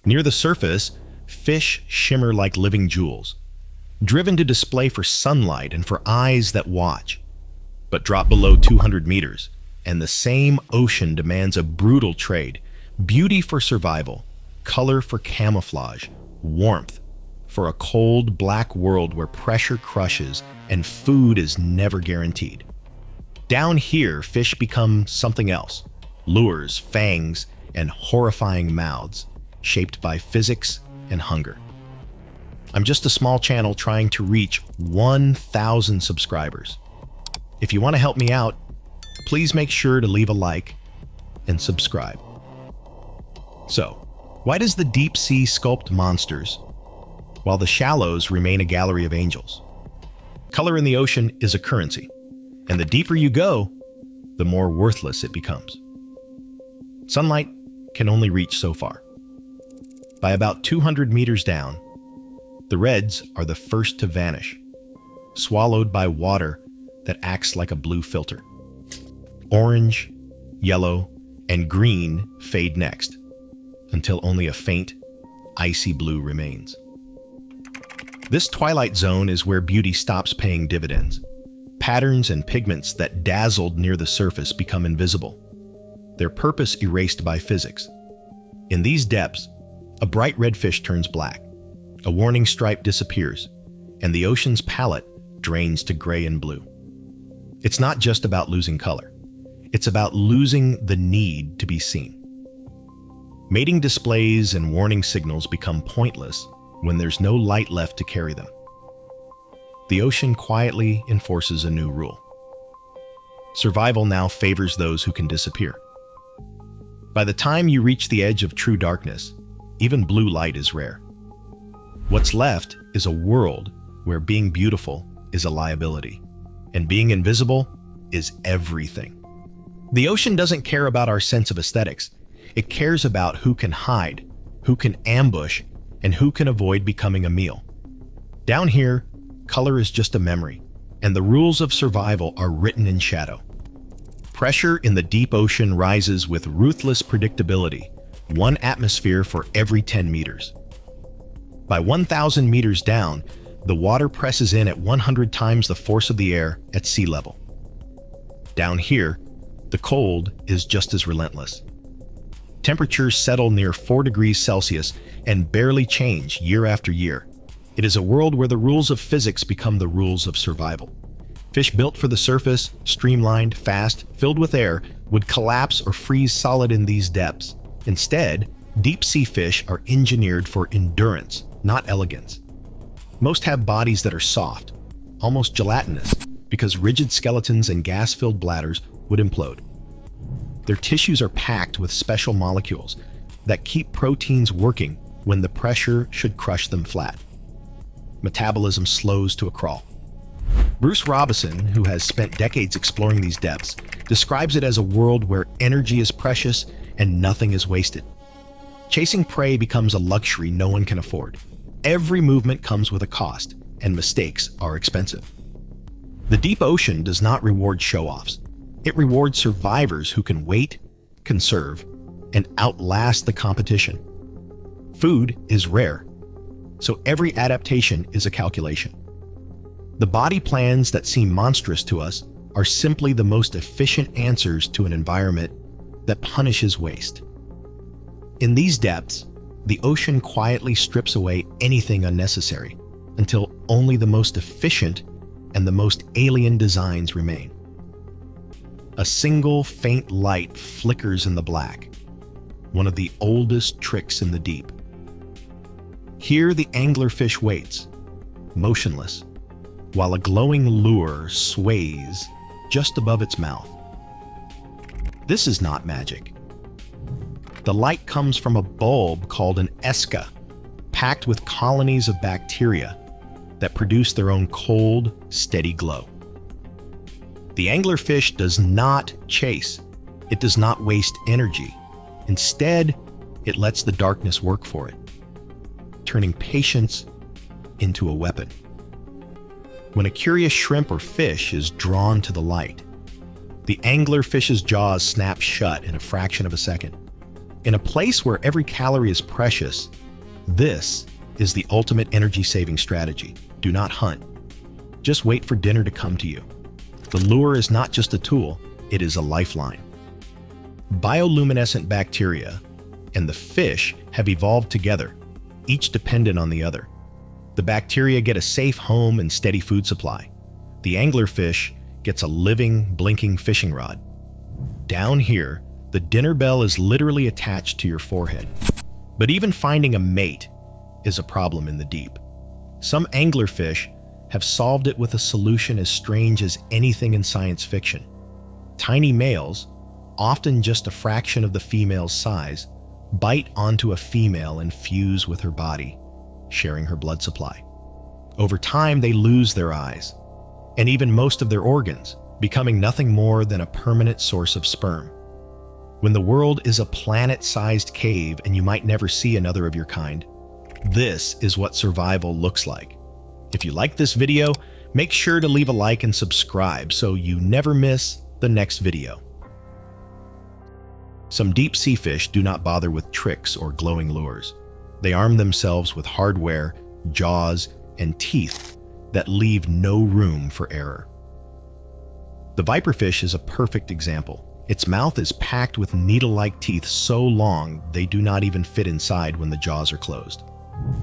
Near the surface, fish shimmer like living jewels, driven to display for sunlight and for eyes that watch. But drop below 200 meters, and the same ocean demands a brutal trade: beauty for survival, color for camouflage, warmth for a cold, black world where pressure crushes and food is never guaranteed. Down here, fish become something else: lures, fangs, and horrifying mouths, shaped by physics and hunger. I'm just a small channel trying to reach 1,000 subscribers. If you want to help me out, please make sure to leave a like and subscribe. So, why does the deep sea sculpt monsters while the shallows remain a gallery of angels? Color in the ocean is a currency, and the deeper you go, the more worthless it becomes. Sunlight can only reach so far. By about 200 meters down, the reds are the first to vanish, swallowed by water that acts like a blue filter. Orange, yellow, and green fade next, until only a faint, icy blue remains. This twilight zone is where beauty stops paying dividends. Patterns and pigments that dazzled near the surface become invisible, their purpose erased by physics. In these depths, a bright red fish turns black, a warning stripe disappears, and the ocean's palette drains to gray and blue. It's not just about losing color. It's about losing the need to be seen. Mating displays and warning signals become pointless when there's no light left to carry them. The ocean quietly enforces a new rule. Survival now favors those who can disappear. By the time you reach the edge of true darkness, even blue light is rare. What's left is a world where being beautiful is a liability, and being invisible is everything. The ocean doesn't care about our sense of aesthetics. It cares about who can hide, who can ambush, and who can avoid becoming a meal. Down here, color is just a memory, and the rules of survival are written in shadow. Pressure in the deep ocean rises with ruthless predictability, 1 atmosphere for every 10 meters. By 1,000 meters down, the water presses in at 100 times the force of the air at sea level. Down here, the cold is just as relentless. Temperatures settle near 4 degrees Celsius and barely change year after year. It is a world where the rules of physics become the rules of survival. Fish built for the surface, streamlined, fast, filled with air, would collapse or freeze solid in these depths. Instead, deep-sea fish are engineered for endurance, not elegance. Most have bodies that are soft, almost gelatinous, because rigid skeletons and gas-filled bladders would implode. Their tissues are packed with special molecules that keep proteins working when the pressure should crush them flat. Metabolism slows to a crawl. Bruce Robison, who has spent decades exploring these depths, describes it as a world where energy is precious and nothing is wasted. Chasing prey becomes a luxury no one can afford. Every movement comes with a cost, and mistakes are expensive. The deep ocean does not reward show-offs. It rewards survivors who can wait, conserve, and outlast the competition. Food is rare, so every adaptation is a calculation. The body plans that seem monstrous to us are simply the most efficient answers to an environment that punishes waste. In these depths, the ocean quietly strips away anything unnecessary until only the most efficient and the most alien designs remain. A single faint light flickers in the black, one of the oldest tricks in the deep. Here the anglerfish waits, motionless, while a glowing lure sways just above its mouth. This is not magic. The light comes from a bulb called an esca, packed with colonies of bacteria that produce their own cold, steady glow. The anglerfish does not chase. It does not waste energy. Instead, it lets the darkness work for it, turning patience into a weapon. When a curious shrimp or fish is drawn to the light, the anglerfish's jaws snap shut in a fraction of a second. In a place where every calorie is precious, this is the ultimate energy-saving strategy. Do not hunt. Just wait for dinner to come to you. The lure is not just a tool, it is a lifeline. Bioluminescent bacteria and the fish have evolved together, each dependent on the other. The bacteria get a safe home and steady food supply. The anglerfish gets a living, blinking fishing rod. Down here, the dinner bell is literally attached to your forehead. But even finding a mate is a problem in the deep. Some anglerfish have solved it with a solution as strange as anything in science fiction. Tiny males, often just a fraction of the female's size, bite onto a female and fuse with her body, sharing her blood supply. Over time, they lose their eyes, and even most of their organs, becoming nothing more than a permanent source of sperm. When the world is a planet-sized cave and you might never see another of your kind, this is what survival looks like. If you like this video, make sure to leave a like and subscribe so you never miss the next video. Some deep sea fish do not bother with tricks or glowing lures. They arm themselves with hardware, jaws, and teeth that leave no room for error. The viperfish is a perfect example. Its mouth is packed with needle-like teeth so long they do not even fit inside when the jaws are closed.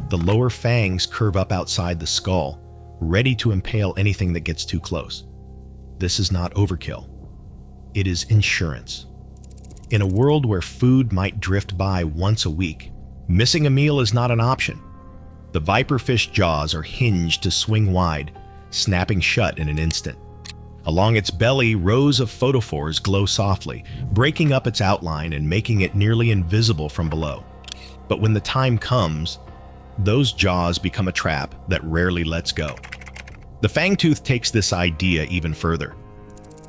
The lower fangs curve up outside the skull, ready to impale anything that gets too close. This is not overkill. It is insurance. In a world where food might drift by once a week, missing a meal is not an option. The viperfish jaws are hinged to swing wide, snapping shut in an instant. Along its belly, rows of photophores glow softly, breaking up its outline and making it nearly invisible from below. But when the time comes, those jaws become a trap that rarely lets go. The fangtooth takes this idea even further.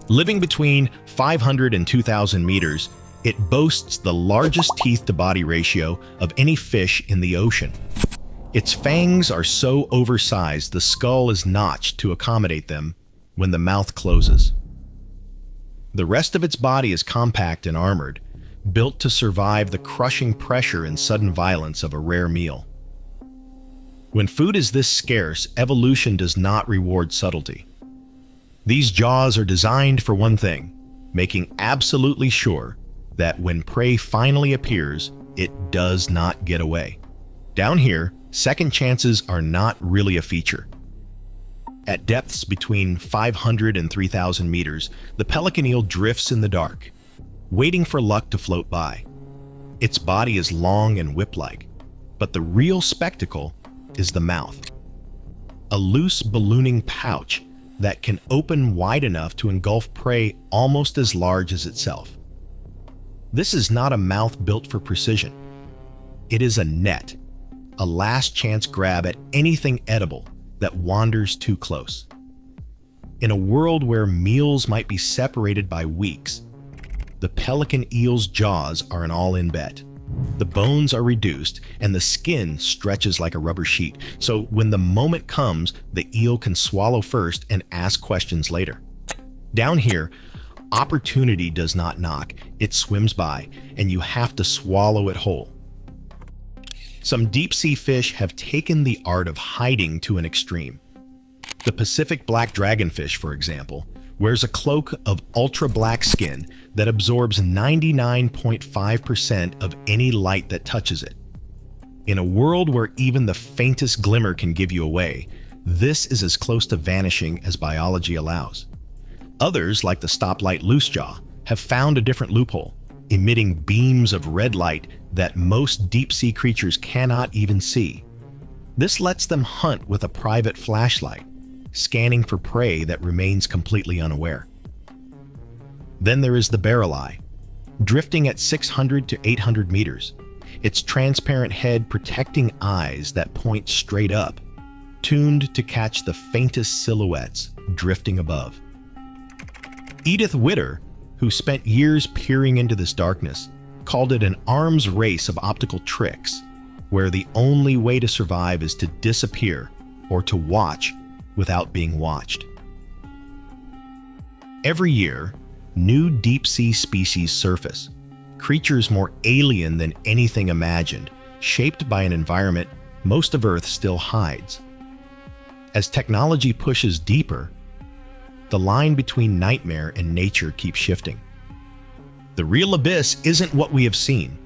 Living between 500 and 2,000 meters, it boasts the largest teeth-to-body ratio of any fish in the ocean. Its fangs are so oversized the skull is notched to accommodate them when the mouth closes. The rest of its body is compact and armored, built to survive the crushing pressure and sudden violence of a rare meal. When food is this scarce, evolution does not reward subtlety. These jaws are designed for one thing, making absolutely sure that when prey finally appears, it does not get away. Down here, second chances are not really a feature. At depths between 500 and 3,000 meters, the pelican eel drifts in the dark, waiting for luck to float by. Its body is long and whip-like, but the real spectacle is the mouth. A loose ballooning pouch that can open wide enough to engulf prey almost as large as itself. This is not a mouth built for precision. It is a net, a last chance grab at anything edible that wanders too close. In a world where meals might be separated by weeks, the pelican eel's jaws are an all-in bet. The bones are reduced and the skin stretches like a rubber sheet, so when the moment comes, the eel can swallow first and ask questions later. Down here, opportunity does not knock, it swims by, and you have to swallow it whole. Some deep-sea fish have taken the art of hiding to an extreme. The Pacific black dragonfish, for example, wears a cloak of ultra-black skin that absorbs 99.5% of any light that touches it. In a world where even the faintest glimmer can give you away, this is as close to vanishing as biology allows. Others, like the stoplight loosejaw, have found a different loophole, emitting beams of red light that most deep-sea creatures cannot even see. This lets them hunt with a private flashlight, scanning for prey that remains completely unaware. Then there is the barrel eye, drifting at 600 to 800 meters, its transparent head protecting eyes that point straight up, tuned to catch the faintest silhouettes drifting above. Edith Witter, who spent years peering into this darkness, called it an arms race of optical tricks, where the only way to survive is to disappear or to watch without being watched. Every year, new deep-sea species surface, creatures more alien than anything imagined, shaped by an environment most of Earth still hides. As technology pushes deeper, the line between nightmare and nature keeps shifting. The real abyss isn't what we have seen.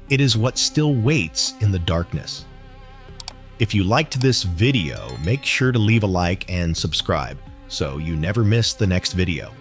It is what still waits in the darkness. If you liked this video, make sure to leave a like and subscribe so you never miss the next video.